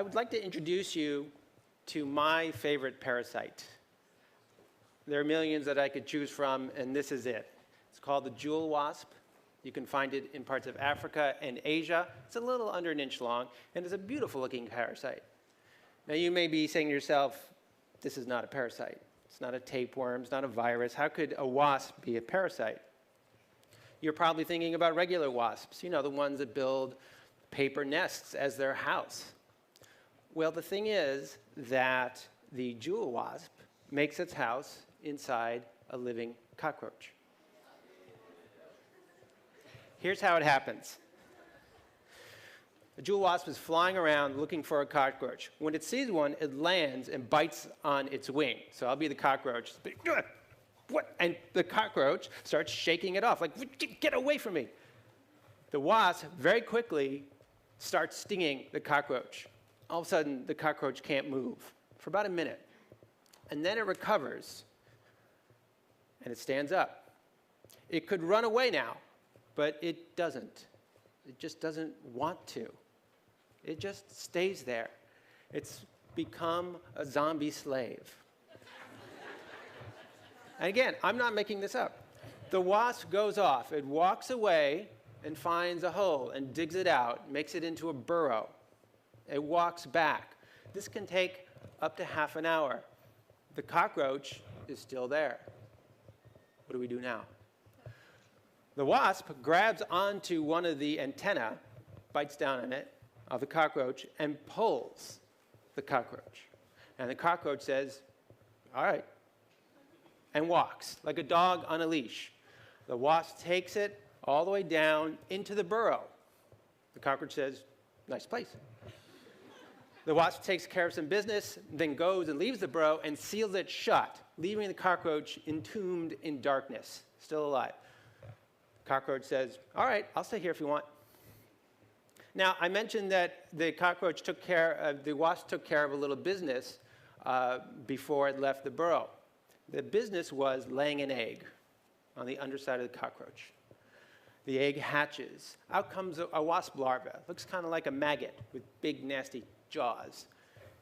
I would like to introduce you to my favorite parasite. There are millions that I could choose from, and this is it. It's called the jewel wasp. You can find it in parts of Africa and Asia. It's a little under an inch long, and it's a beautiful-looking parasite. Now, you may be saying to yourself, this is not a parasite. It's not a tapeworm. It's not a virus. How could a wasp be a parasite? You're probably thinking about regular wasps, you know, the ones that build paper nests as their house. Well, the thing is that the jewel wasp makes its house inside a living cockroach. Here's how it happens. The jewel wasp is flying around looking for a cockroach. When it sees one, it lands and bites on its wing. So I'll be the cockroach. What? And the cockroach starts shaking it off, like, get away from me. The wasp very quickly starts stinging the cockroach. All of a sudden, the cockroach can't move for about a minute. And then it recovers, and it stands up. It could run away now, but it doesn't. It just doesn't want to. It just stays there. It's become a zombie slave. And again, I'm not making this up. The wasp goes off. It walks away and finds a hole and digs it out, makes it into a burrow. It walks back. This can take up to half an hour. The cockroach is still there. What do we do now? The wasp grabs onto one of the antennae, bites down on it, of the cockroach, and pulls the cockroach. And the cockroach says, all right, and walks like a dog on a leash. The wasp takes it all the way down into the burrow. The cockroach says, nice place. The wasp takes care of some business, then goes and leaves the burrow and seals it shut, leaving the cockroach entombed in darkness, still alive. The cockroach says, all right, I'll stay here if you want. Now, I mentioned that the wasp took care of a little business before it left the burrow. The business was laying an egg on the underside of the cockroach. The egg hatches. Out comes a wasp larva. Looks kind of like a maggot with big, nasty jaws.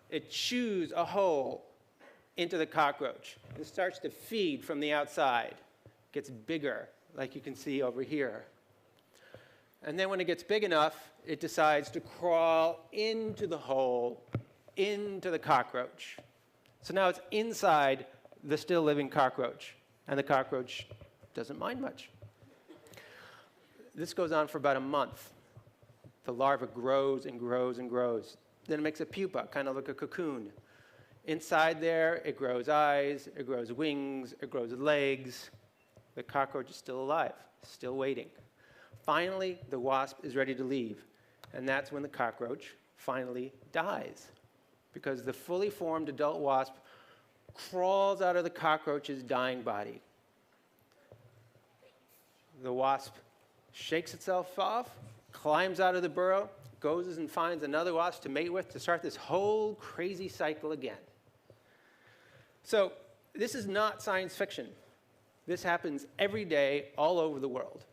It chews a hole into the cockroach and starts to feed from the outside. Gets bigger, like you can see over here. And then when it gets big enough, it decides to crawl into the hole, into the cockroach. So now it's inside the still living cockroach, and the cockroach doesn't mind much. This goes on for about a month. The larva grows and grows and grows. Then it makes a pupa, kind of like a cocoon. Inside there, it grows eyes, it grows wings, it grows legs. The cockroach is still alive, still waiting. Finally, the wasp is ready to leave, and that's when the cockroach finally dies, because the fully formed adult wasp crawls out of the cockroach's dying body. The wasp shakes itself off, climbs out of the burrow, goes and finds another wasp to mate with to start this whole crazy cycle again. So this is not science fiction. This happens every day all over the world.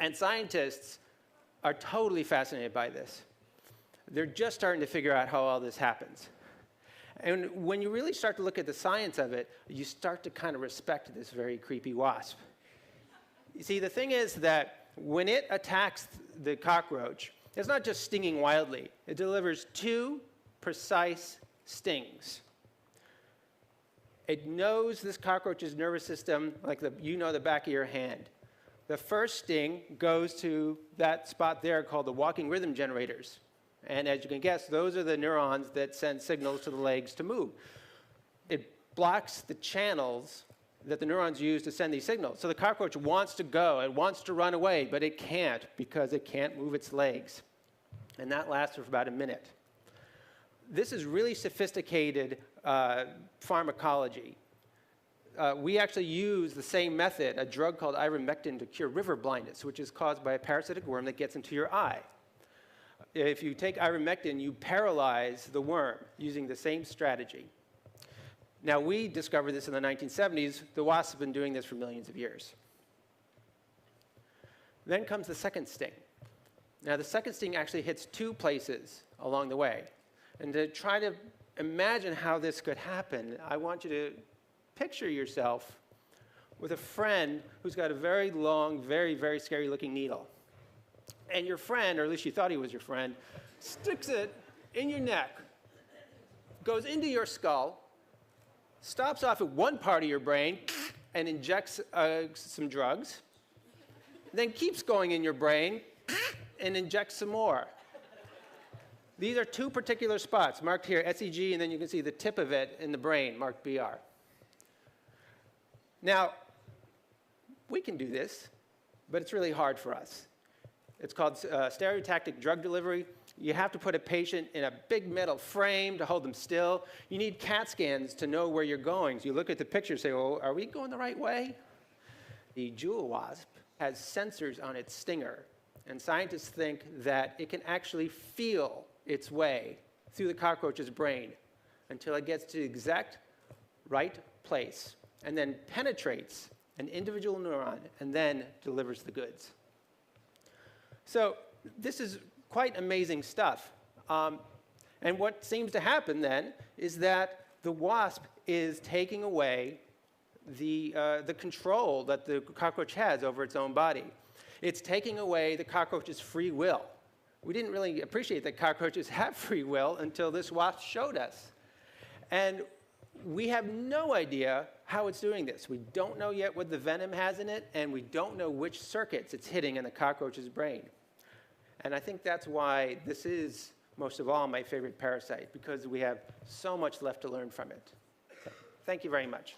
And scientists are totally fascinated by this. They're just starting to figure out how all this happens. And when you really start to look at the science of it, you start to kind of respect this very creepy wasp. You see, the thing is that when it attacks the cockroach, it's not just stinging wildly. It delivers 2 precise stings. It knows this cockroach's nervous system like the back of your hand. The first sting goes to that spot there called the walking rhythm generators. And as you can guess, those are the neurons that send signals to the legs to move. It blocks the channels that the neurons use to send these signals. So the cockroach wants to go, it wants to run away, but it can't because it can't move its legs. And that lasts for about a minute. This is really sophisticated pharmacology. We actually use the same method, a drug called ivermectin, to cure river blindness, which is caused by a parasitic worm that gets into your eye. If you take ivermectin, you paralyze the worm using the same strategy. Now, we discovered this in the 1970s. The wasps have been doing this for millions of years. Then comes the second sting. Now, the second sting actually hits 2 places along the way. And to try to imagine how this could happen, I want you to picture yourself with a friend who's got a very long, very, very scary-looking needle. And your friend, or at least you thought he was your friend, sticks it in your neck, goes into your skull, stops off at one part of your brain and injects some drugs, then keeps going in your brain and injects some more. These are two particular spots marked here, SEG, and then you can see the tip of it in the brain, marked BR. Now, we can do this, but it's really hard for us. It's called stereotactic drug delivery. You have to put a patient in a big metal frame to hold them still. You need CAT scans to know where you're going. So you look at the picture and say, well, are we going the right way? The jewel wasp has sensors on its stinger, and scientists think that it can actually feel its way through the cockroach's brain until it gets to the exact right place and then penetrates an individual neuron and then delivers the goods. So this is quite amazing stuff. And what seems to happen then is that the wasp is taking away the control that the cockroach has over its own body. It's taking away the cockroach's free will. We didn't really appreciate that cockroaches have free will until this wasp showed us. And we have no idea how it's doing this. We don't know yet what the venom has in it, and we don't know which circuits it's hitting in the cockroach's brain. And I think that's why this is, most of all, my favorite parasite, because we have so much left to learn from it. So, thank you very much.